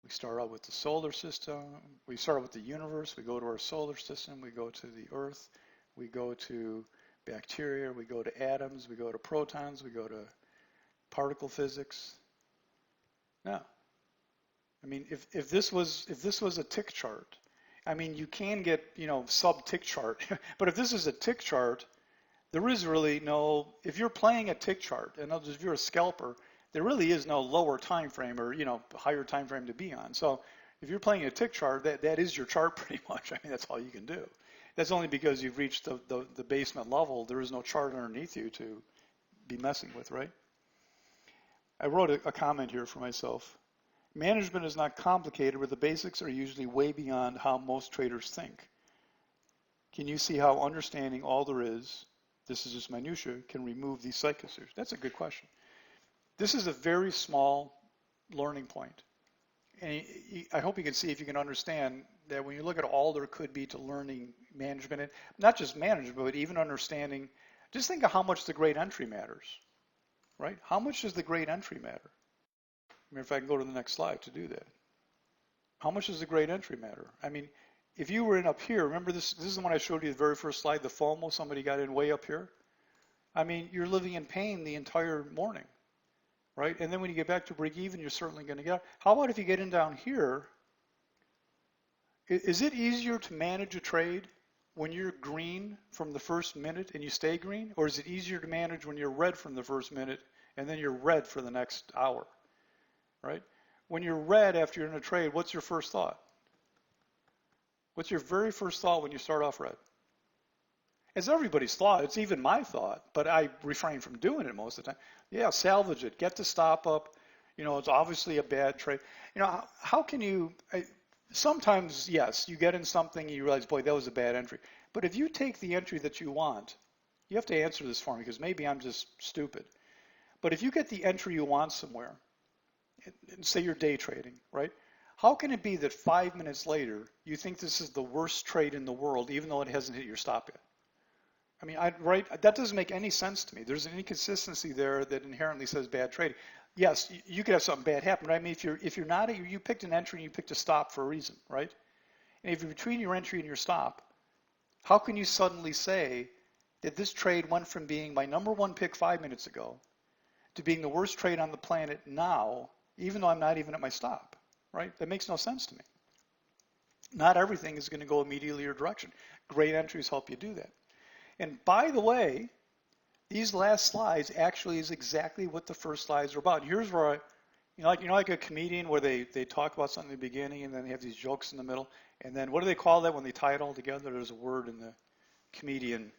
We start out with the solar system. We start out with the universe. We go to our solar system. We go to the Earth. We go to bacteria. We go to atoms. We go to protons. We go to particle physics. No. I mean, if this was a tick chart, I mean, you can get, sub-tick chart. But if this is a tick chart, there is really no, if you're playing a tick chart, and if you're a scalper, there really is no lower time frame or, higher time frame to be on. So if you're playing a tick chart, that is your chart pretty much. I mean, that's all you can do. That's only because you've reached the basement level. There is no chart underneath you to be messing with, right? I wrote a comment here for myself. Management is not complicated, where the basics are usually way beyond how most traders think. Can you see how understanding all there is, this is just minutia, can remove these psychospheres? That's a good question. This is a very small learning point. And I hope you can see, if you can understand, that when you look at all there could be to learning management, and not just management, but even understanding, just think of how much the great entry matters, right? How much does the great entry matter? I mean, if I can go to the next slide to do that. How much does the great entry matter? I mean, if you were in up here, remember this is the one I showed you the very first slide, the FOMO, somebody got in way up here. I mean, you're living in pain the entire morning, right? And then when you get back to break even, you're certainly going to get. How about if you get in down here? Is it easier to manage a trade when you're green from the first minute and you stay green? Or is it easier to manage when you're red from the first minute and then you're red for the next hour? Right? When you're red after you're in a trade, what's your first thought? What's your very first thought when you start off red? It's everybody's thought. It's even my thought, but I refrain from doing it most of the time. Yeah, salvage it. Get the stop up. It's obviously a bad trade. How can you, sometimes, yes, you get in something and you realize, boy, that was a bad entry. But if you take the entry that you want, you have to answer this for me because maybe I'm just stupid. But if you get the entry you want somewhere, and say you're day trading, right? How can it be that 5 minutes later you think this is the worst trade in the world, even though it hasn't hit your stop yet? I mean, that doesn't make any sense to me. There's an inconsistency there that inherently says bad trading. Yes, you could have something bad happen, right? I mean, if you're not, you picked an entry and you picked a stop for a reason, right? And if you're between your entry and your stop, how can you suddenly say that this trade went from being my number one pick 5 minutes ago to being the worst trade on the planet now, even though I'm not even at my stop, right? That makes no sense to me. Not everything is going to go immediately your direction. Great entries help you do that. And by the way, these last slides actually is exactly what the first slides are about. Here's where like a comedian where they talk about something in the beginning and then they have these jokes in the middle. And then what do they call that when they tie it all together? There's a word in the comedian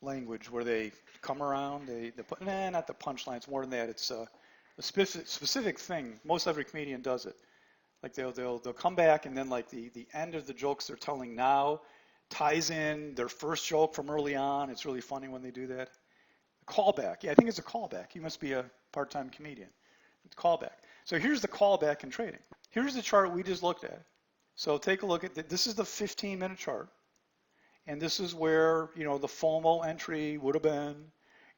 language where they come around, they put, not the punchline, it's more than that. It's a specific thing. Most every comedian does it. Like they'll come back and then like the end of the jokes they're telling now ties in their first joke from early on. It's really funny when they do that. A callback. Yeah, I think it's a callback. You must be a part-time comedian. It's callback. So here's the callback in trading. Here's the chart we just looked at. So take a look at this is the 15-minute chart. And this is where, the FOMO entry would have been.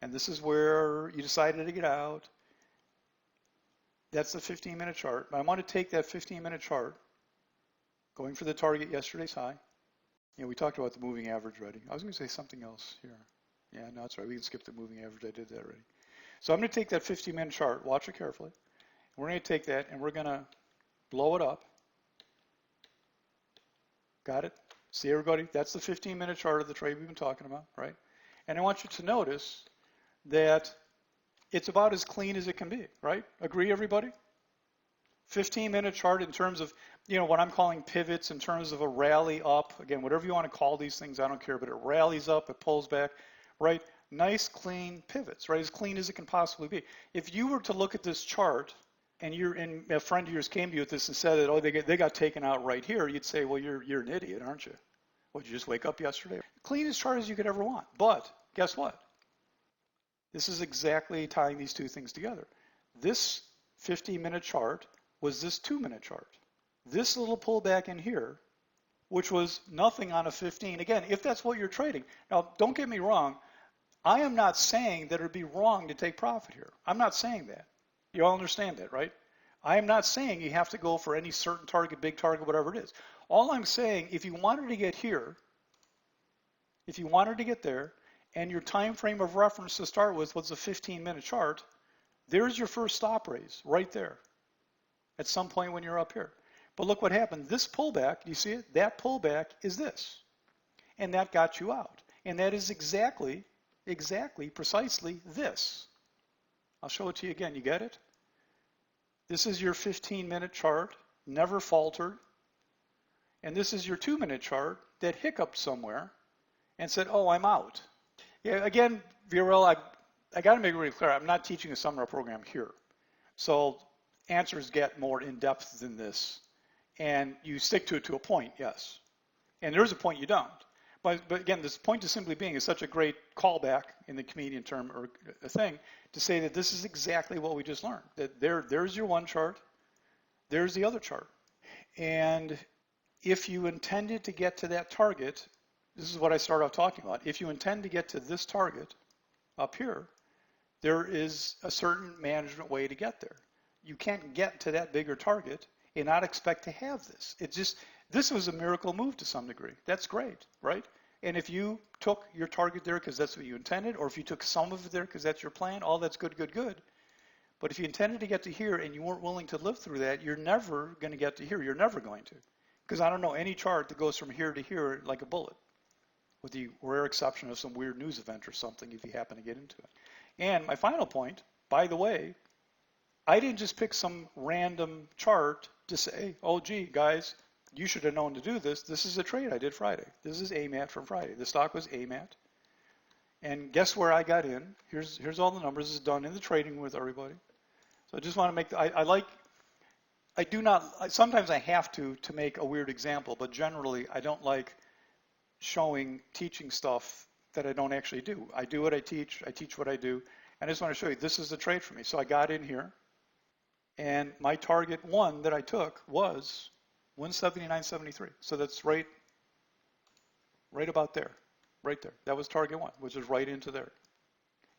And this is where you decided to get out. That's the 15-minute chart. But I want to take that 15-minute chart, going for the target yesterday's high. We talked about the moving average already. I was going to say something else here. Yeah, no, that's right. We can skip the moving average. I did that already. So I'm going to take that 15-minute chart. Watch it carefully. We're going to take that and we're going to blow it up. Got it? See, everybody? That's the 15-minute chart of the trade we've been talking about, right? And I want you to notice that it's about as clean as it can be, right? Agree, everybody? 15-minute chart in terms of, what I'm calling pivots, in terms of a rally up. Again, whatever you want to call these things, I don't care, but it rallies up, it pulls back, right? Nice, clean pivots, right? As clean as it can possibly be. If you were to look at this chart and a friend of yours came to you with this and said that, oh, they got taken out right here, you'd say, well, you're an idiot, aren't you? What, did you just wake up yesterday? Cleanest chart as you could ever want. But guess what? This is exactly tying these two things together. This 15-minute chart was this 2-minute chart. This little pullback in here, which was nothing on a 15. Again, if that's what you're trading. Now, don't get me wrong. I am not saying that it would be wrong to take profit here. I'm not saying that. You all understand that, right? I am not saying you have to go for any certain target, big target, whatever it is. All I'm saying, if you wanted to get here, if you wanted to get there, and your time frame of reference to start with was a 15-minute chart, there's your first stop raise right there at some point when you're up here. But look what happened. This pullback, do you see it? That pullback is this. And that got you out. And that is exactly, precisely this. I'll show it to you again. You get it? This is your 15-minute chart, never faltered. And this is your 2-minute chart that hiccuped somewhere and said, oh, I'm out. Yeah, again, Viorel, I got to make it really clear. I'm not teaching a seminar program here. So answers get more in-depth than this. And you stick to it to a point, yes. And there's a point you don't. But again, this point to simply being is such a great callback in the comedian term or a thing to say that this is exactly what we just learned. That there's your one chart, there's the other chart. And if you intended to get to that target, this is what I started off talking about. If you intend to get to this target up here, there is a certain management way to get there. You can't get to that bigger target and not expect to have this. This was a miracle move to some degree. That's great, right? And if you took your target there because that's what you intended, or if you took some of it there because that's your plan, all that's good, good, good. But if you intended to get to here and you weren't willing to live through that, you're never going to get to here. You're never going to. Because I don't know any chart that goes from here to here like a bullet, with the rare exception of some weird news event or something if you happen to get into it. And my final point, by the way, I didn't just pick some random chart to say, oh, gee, guys, you should have known to do this. This is a trade I did Friday. This is AMAT from Friday. The stock was AMAT. And guess where I got in? Here's all the numbers. This is done in the trading with everybody. So I just want to make, sometimes I have to make a weird example, but generally I don't like teaching stuff that I don't actually do. I do what I teach what I do, and I just want to show you, this is the trade for me. So I got in here, and my target one that I took was 179.73. So that's right about there, right there. That was target one, which is right into there.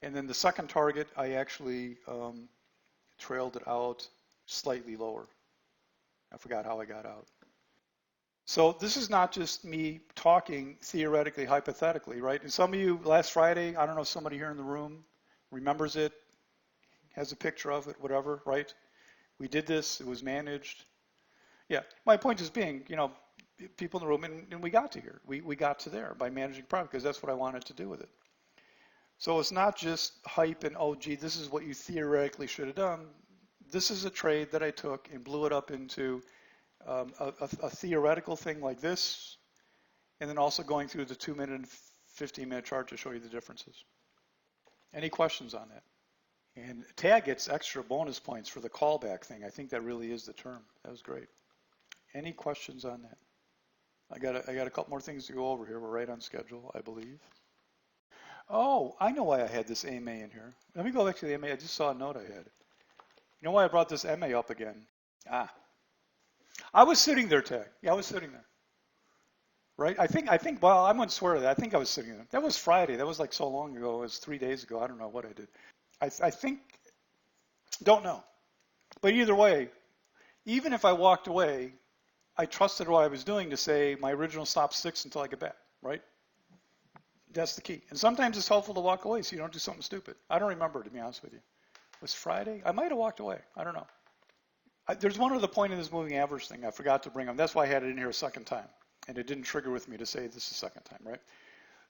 And then the second target, I actually trailed it out slightly lower. I forgot how I got out. So this is not just me talking theoretically, hypothetically, right? And some of you, last Friday, I don't know if somebody here in the room remembers it, has a picture of it, whatever, right? We did this, it was managed. Yeah, my point is being, people in the room, and we got to here. We got to there by managing product, because that's what I wanted to do with it. So it's not just hype and, oh, gee, this is what you theoretically should have done. This is a trade that I took and blew it up into a theoretical thing like this, and then also going through the 2-minute and 15-minute chart to show you the differences. Any questions on that? And Tag gets extra bonus points for the callback thing. I think that really is the term. That was great. Any questions on that? I got a couple more things to go over here. We're right on schedule, I believe. Oh, I know why I had this AMA in here. Let me go back to the AMA. I just saw a note I had. You know why I brought this MA up again? I was sitting there, Tag. Yeah, I was sitting there. Right? I think, well, I wouldn't swear to that. I think I was sitting there. That was Friday. That was like so long ago. It was 3 days ago. I don't know what I did. I think, don't know. But either way, even if I walked away, I trusted what I was doing to say my original stop sticks until I get back, right? That's the key. And sometimes it's helpful to walk away so you don't do something stupid. I don't remember, to be honest with you. It was Friday? I might have walked away. I don't know. There's one other point in this moving average thing I forgot to bring up. That's why I had it in here a second time. And it didn't trigger with me to say this a second time, right?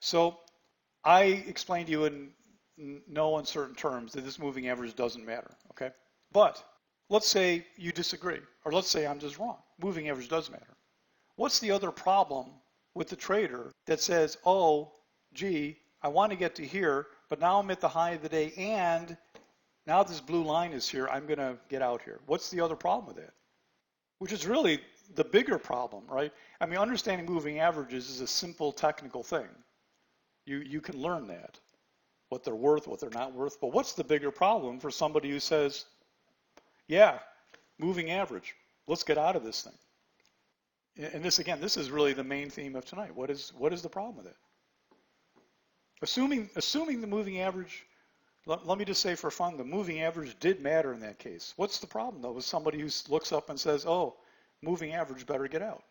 So I explained to you in no uncertain terms that this moving average doesn't matter, okay? But let's say you disagree, or let's say I'm just wrong. Moving average does matter. What's the other problem with the trader that says, oh, gee, I want to get to here, but now I'm at the high of the day, and now this blue line is here. I'm going to get out here. What's the other problem with it? Which is really the bigger problem, right? I mean, understanding moving averages is a simple technical thing. You can learn that, what they're worth, what they're not worth. But what's the bigger problem for somebody who says, yeah, moving average, let's get out of this thing? And this, again, this is really the main theme of tonight. What is the problem with it? Assuming the moving average, let me just say for fun, the moving average did matter in that case. What's the problem, though, with somebody who looks up and says, oh, moving average, better get out?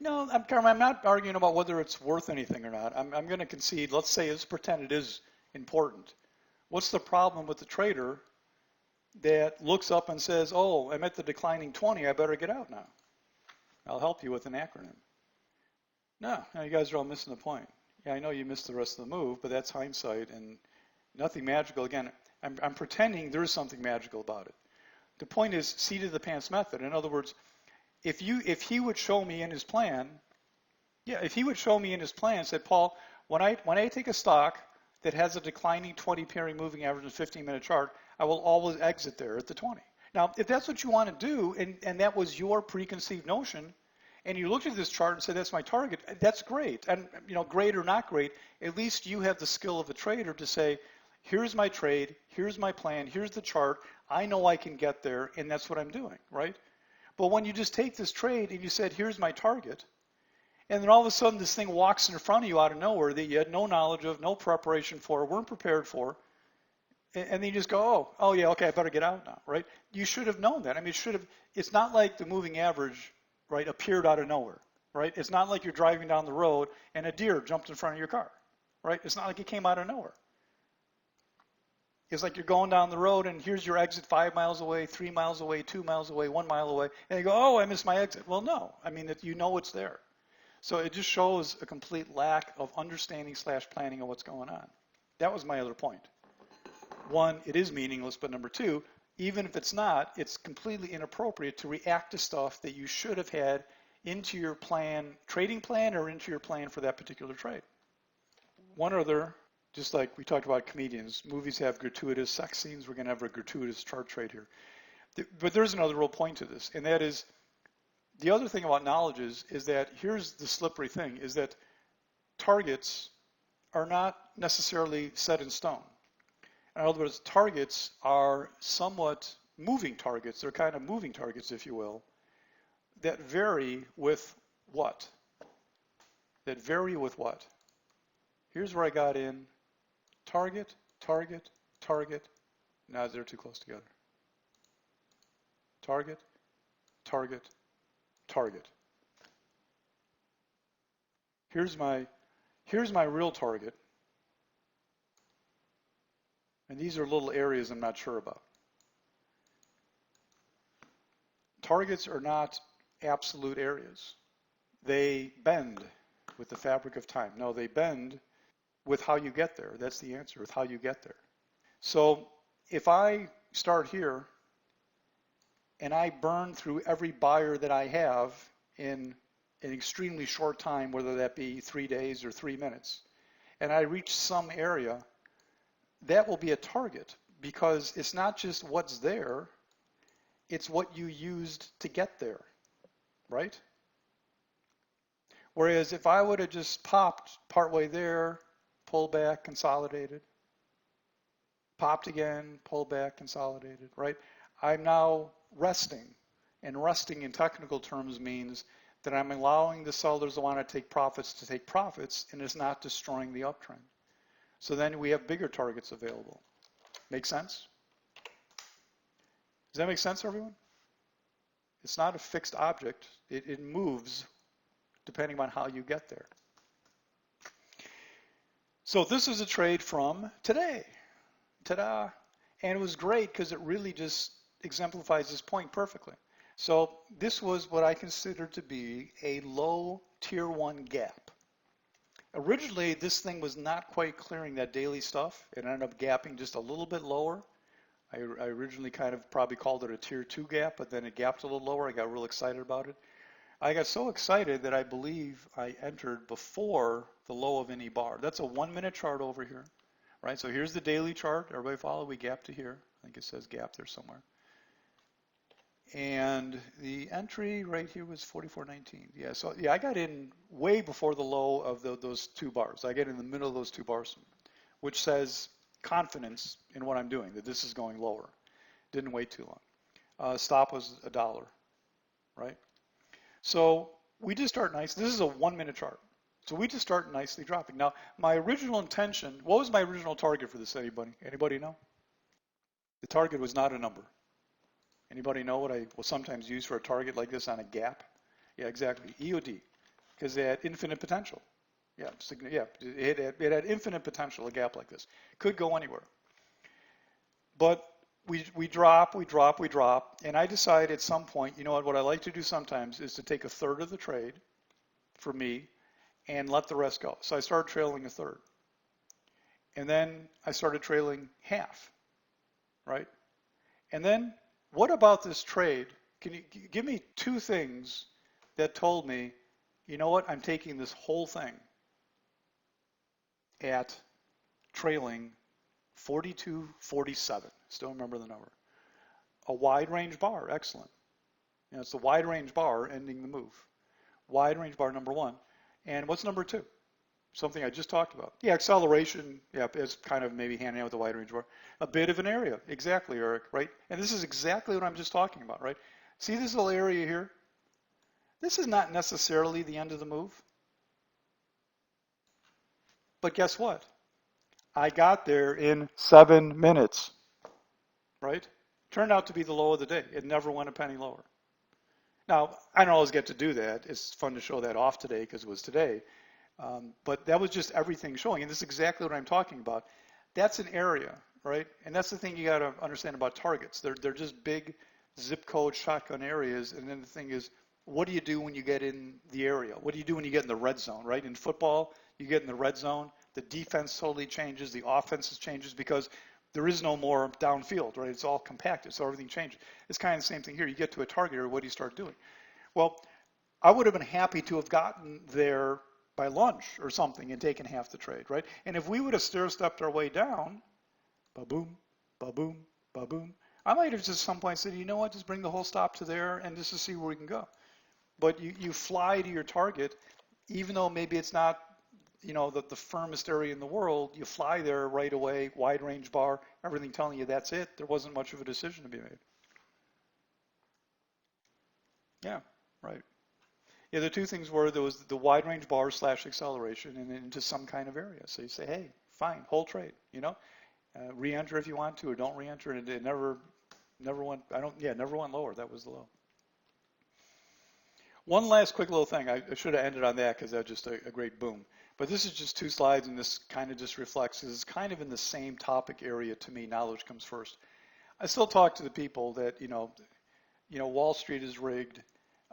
No, I'm not arguing about whether it's worth anything or not. I'm going to concede, let's say, let's pretend it is important. What's the problem with the trader that looks up and says, oh, I'm at the declining 20, I better get out now? I'll help you with an acronym. No, you guys are all missing the point. Yeah, I know you missed the rest of the move, but that's hindsight and nothing magical. Again, I'm pretending there is something magical about it. The point is seat of the pants method. In other words, if he would show me in his plan, said, Paul, when I take a stock that has a declining 20 pairing moving average and 15-minute chart, I will always exit there at the 20. Now, if that's what you want to do, and that was your preconceived notion, and you looked at this chart and said, that's my target, that's great. And, great or not great, at least you have the skill of a trader to say, here's my trade, here's my plan, here's the chart, I know I can get there, and that's what I'm doing, right? But when you just take this trade and you said, here's my target, and then all of a sudden this thing walks in front of you out of nowhere that you had no knowledge of, no preparation for, weren't prepared for, and then you just go, oh yeah, okay, I better get out now, right? You should have known that. I mean, it's not like the moving average, right, appeared out of nowhere, right? It's not like you're driving down the road and a deer jumped in front of your car, right? It's not like it came out of nowhere. It's like you're going down the road and here's your exit 5 miles away, 3 miles away, 2 miles away, 1 mile away, and you go, oh, I missed my exit. Well, no, I mean, you know it's there. So it just shows a complete lack of understanding / planning of what's going on. That was my other point. One, it is meaningless, but number two, even if it's not, it's completely inappropriate to react to stuff that you should have had into your plan, trading plan, or into your plan for that particular trade. One other, just like we talked about comedians, movies have gratuitous sex scenes, we're going to have a gratuitous chart trade here. But there's another real point to this, and that is, the other thing about knowledge is that here's the slippery thing, is that targets are not necessarily set in stone. In other words, targets are somewhat moving targets. They're kind of moving targets, if you will, that vary with what? That vary with what? Here's where I got in. Target, target, target. Now they're too close together. Target, target, target. Here's my real target. And these are little areas I'm not sure about. Targets are not absolute areas. They bend with the fabric of time. No, they bend with how you get there. That's the answer, with how you get there. So if I start here and I burn through every buyer that I have in an extremely short time, whether that be 3 days or 3 minutes, and I reach some area, that will be a target because it's not just what's there, it's what you used to get there, right? Whereas if I would have just popped partway there, pulled back, consolidated, popped again, pulled back, consolidated, right? I'm now resting, and resting in technical terms means that I'm allowing the sellers that want to take profits, and it's not destroying the uptrend. So then we have bigger targets available. Make sense? Does that make sense, everyone? It's not a fixed object. It moves depending on how you get there. So this is a trade from today. Ta-da! And it was great because it really just exemplifies this point perfectly. So this was what I consider to be a low tier 1 gap. Originally, this thing was not quite clearing that daily stuff. It ended up gapping just a little bit lower. I originally kind of probably called it a tier 2 gap, but then it gapped a little lower. I got real excited about it. I got so excited that I believe I entered before the low of any bar. That's a 1 minute chart over here. right? So here's the daily chart. Everybody follow? We gap to here. I think it says gap there somewhere. And the entry right here was 44.19. Yeah, so yeah, I got in way before the low of those two bars. I get in the middle of those two bars, which says confidence in what I'm doing, that this is going lower. Didn't wait too long. Stop was $1, right? So we just start nice. This is a 1 minute chart. So we just start nicely dropping. Now, my original intention, what was my original target for this, anybody? Anybody know? The target was not a number. Anybody know what I will sometimes use for a target like this on a gap? Yeah, exactly, EOD, because they had infinite potential. Yeah, it had infinite potential, a gap like this. Could go anywhere. But we drop, and I decide at some point, you know what I like to do sometimes is to take a third of the trade for me and let the rest go. So I started trailing a third. And then I started trailing half, right? And then what about this trade? Can you give me two things that told me, you know what, I'm taking this whole thing at trailing 42.47. Still remember the number. A wide range bar, excellent. You know, it's the wide range bar ending the move. Wide range bar, number one. And what's number two? Something I just talked about. Yeah, acceleration, yeah, is kind of maybe hand in hand with the wide range bar. A bit of an area, exactly, Eric, right? And this is exactly what I'm just talking about, right? See this little area here? This is not necessarily the end of the move. But guess what? I got there in 7 minutes, right? Turned out to be the low of the day. It never went a penny lower. Now, I don't always get to do that. It's fun to show that off today because it was today. But that was just everything showing. And this is exactly what I'm talking about. That's an area, right? And that's the thing you got to understand about targets. They're just big zip code shotgun areas. And then the thing is, what do you do when you get in the area? What do you do when you get in the red zone, right? In football, you get in the red zone, the defense totally changes, the offense changes because there is no more downfield, right? It's all compacted, so everything changes. It's kind of the same thing here. You get to a target area, what do you start doing? Well, I would have been happy to have gotten there by lunch or something and taken half the trade, right? And if we would have stair-stepped our way down, ba-boom, ba-boom, ba-boom, I might have just at some point said, you know what, just bring the whole stop to there and just to see where we can go. But you fly to your target, even though maybe it's not, you know, the firmest area in the world, you fly there right away, wide range bar, everything telling you that's it. There wasn't much of a decision to be made. Yeah, right. Yeah, the two things were there was the wide range bar / acceleration and into some kind of area. So you say, hey, fine, whole trade, you know, re-enter if you want to or don't re-enter. And it never went, never went lower. That was the low. One last quick little thing. I should have ended on that because that was just a great boom. But this is just 2 slides, and this kind of just reflects. This is kind of in the same topic area to me. Knowledge comes first. I still talk to the people that you know, Wall Street is rigged.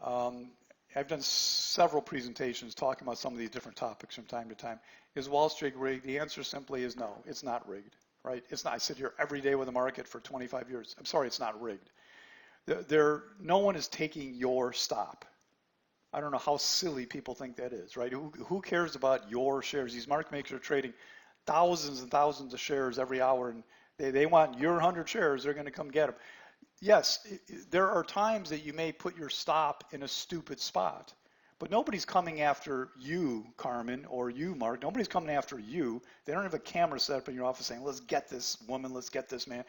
I've done several presentations talking about some of these different topics from time to time. Is Wall Street rigged? The answer simply is no. It's not rigged, right? It's not. I sit here every day with the market for 25 years. I'm sorry, it's not rigged. No one is taking your stop. I don't know how silly people think that is, right? Who cares about your shares? These market makers are trading thousands and thousands of shares every hour, and they want your 100 shares. They're going to come get them. Yes, there are times that you may put your stop in a stupid spot, but nobody's coming after you, Carmen, or you, Mark. Nobody's coming after you. They don't have a camera set up in your office saying, let's get this woman, let's get this man.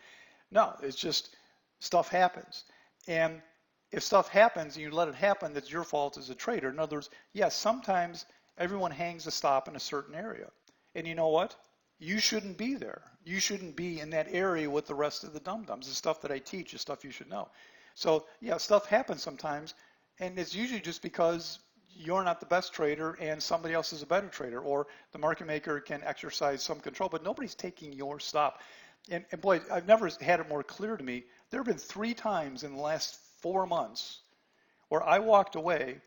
No, it's just stuff happens. And if stuff happens and you let it happen, that's your fault as a trader. In other words, yes, sometimes everyone hangs a stop in a certain area. And you know what? You shouldn't be there. You shouldn't be in that area with the rest of the dum-dums. The stuff that I teach is stuff you should know. So yeah, stuff happens sometimes, and it's usually just because you're not the best trader and somebody else is a better trader, or the market maker can exercise some control, but nobody's taking your stop. And boy, I've never had it more clear to me. There have been 3 times in the last 4 months where I walked away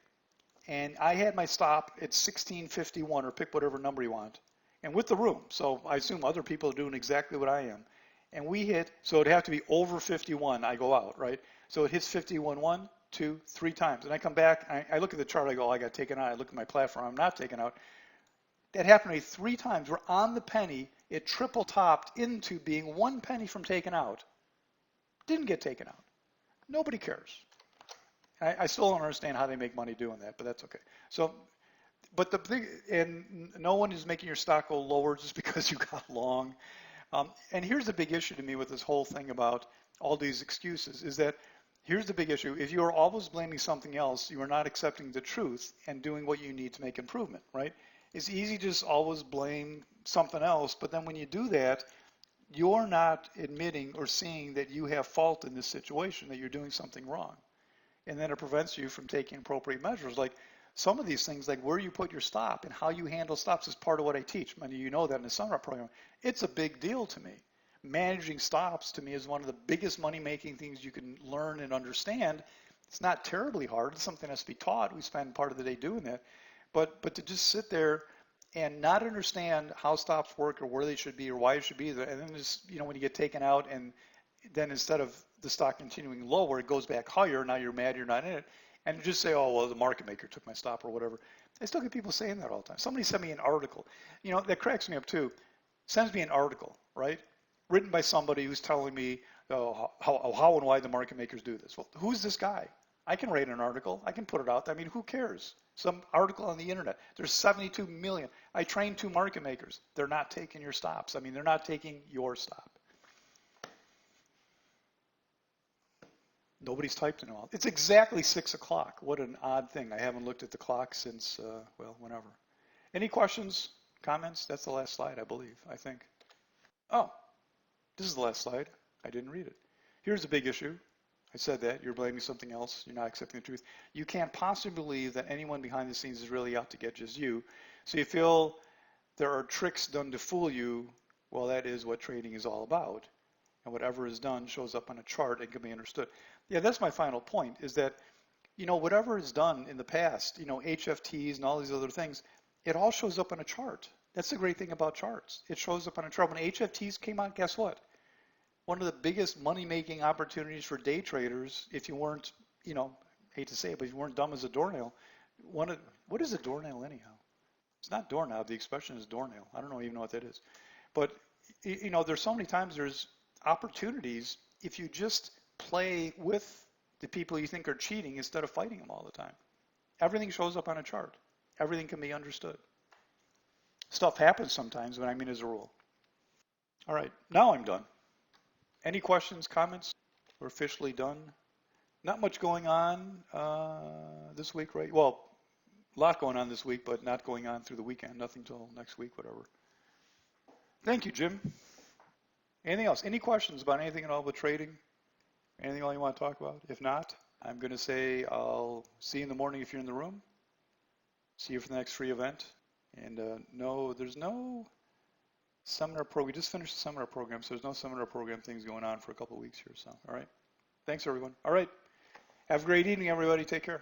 and I had my stop at 1651, or pick whatever number you want, and with the room. So I assume other people are doing exactly what I am. And we hit, so it'd have to be over 51, I go out, right? So it hits 51 1, 2, 3 times. And I come back, I look at the chart, I go, oh, I got taken out. I look at my platform, I'm not taken out. That happened to me 3 times. We're on the penny, it triple topped into being 1 penny from taken out. Didn't get taken out. Nobody cares. I still don't understand how they make money doing that, but that's okay. So, but the thing, and no one is making your stock go lower just because you got long. And here's the big issue to me with this whole thing about all these excuses is that here's the big issue. If you are always blaming something else, you are not accepting the truth and doing what you need to make improvement, right? It's easy to just always blame something else, but then when you do that, you're not admitting or seeing that you have fault in this situation, that you're doing something wrong. And then it prevents you from taking appropriate measures. Like some of these things, like where you put your stop and how you handle stops is part of what I teach. Many of you know that in the summer program. It's a big deal to me. Managing stops to me is one of the biggest money-making things you can learn and understand. It's not terribly hard. It's something that has to be taught. We spend part of the day doing that. But to just sit there and not understand how stops work or where they should be or why it should be there, and then just, when you get taken out and then instead of the stock continuing lower, it goes back higher, now you're mad you're not in it, and just say, oh, well, the market maker took my stop or whatever. I still get people saying that all the time. Somebody sent me an article, that cracks me up too. Sends me an article, right, written by somebody who's telling me how and why the market makers do this. Well, who's this guy? I can write an article. I can put it out there. I mean, who cares? Some article on the internet. There's 72 million. I trained 2 market makers. They're not taking your stops. I mean, they're not taking your stop. Nobody's typed in a while. It's exactly 6 o'clock. What an odd thing. I haven't looked at the clock since, whenever. Any questions, comments? That's the last slide, I believe, I think. Oh, this is the last slide. I didn't read it. Here's a big issue. I said that. You're blaming something else. You're not accepting the truth. You can't possibly believe that anyone behind the scenes is really out to get just you. So you feel there are tricks done to fool you. Well, that is what trading is all about. And whatever is done shows up on a chart and can be understood. Yeah, that's my final point, is that, whatever is done in the past, HFTs and all these other things, it all shows up on a chart. That's the great thing about charts. It shows up on a chart. When HFTs came out, guess what? One of the biggest money-making opportunities for day traders, if you weren't, hate to say it, but if you weren't dumb as a doornail, what is a doornail anyhow? It's not doorknob. The expression is doornail. I don't even know what that is. But, there's so many times there's opportunities if you just play with the people you think are cheating instead of fighting them all the time. Everything shows up on a chart. Everything can be understood. Stuff happens sometimes, but I mean as a rule. All right, now I'm done. Any questions, comments? We're officially done. Not much going on this week, right? Well, a lot going on this week, but not going on through the weekend. Nothing till next week, whatever. Thank you, Jim. Anything else? Any questions about anything at all with trading? Anything else you want to talk about? If not, I'm going to say I'll see you in the morning if you're in the room. See you for the next free event. And no, there's no seminar program. We just finished the seminar program, so there's no seminar program things going on for a couple of weeks here. So, all right. Thanks, everyone. All right. Have a great evening, everybody. Take care.